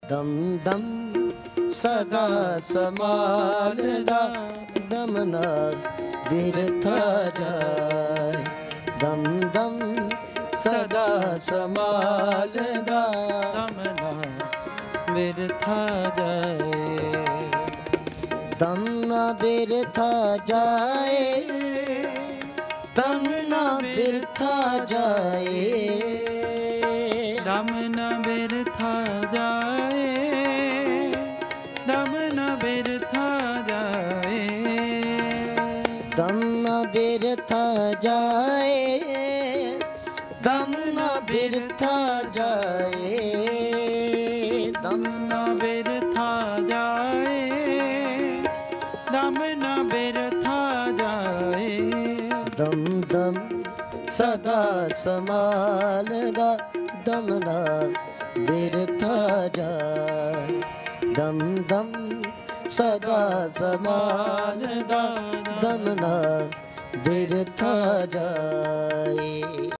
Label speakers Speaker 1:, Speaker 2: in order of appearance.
Speaker 1: ਦਮ ਦਮ ਸਦਾ ਸੰਭਾਲਦਾ, ਦਮ ਨਾ ਬਿਰਥਾ ਜਾਏ। ਦਮ ਦਮ ਸਦਾ ਸੰਭਾਲਦਾ,
Speaker 2: ਦਮ ਨਾ ਬਿਰਥਾ ਜਾਏ।
Speaker 1: ਦਮ ਨਾ ਬਿਰਥਾ ਜਾਏ, ਦਮ ਨਾ ਬਿਰਥਾ ਜਾਏ।
Speaker 2: ਦਮ ਨਾ ਬਿਰਥਾ ਜਾਏ, ਦਮ ਨਾ ਬਿਰਥਾ ਜਾਏ।
Speaker 1: ਦਮ ਨਾ ਬਿਰਥਾ ਜਾਏ, ਦਮ ਨਾ ਬਿਰਥਾ ਜਾਏ। ਦਮ
Speaker 2: ਨਾ ਬਿਰਥਾ ਜਾਏ, ਦਮ ਨਾ ਬਿਰਥਾ ਜਾਏ।
Speaker 1: ਦਮ ਦਮ ਸਦਾ ਸੰਭਾਲਦਾ, ਦਮ ਨਾ ਬਿਰਥਾ ਜਾਏ। ਦਮ ਦਮ ਸਦਾ ਸੰਭਾਲਦਾ, ਦਮ ਨਾ ਬਿਰਥਾ ਜਾਏ।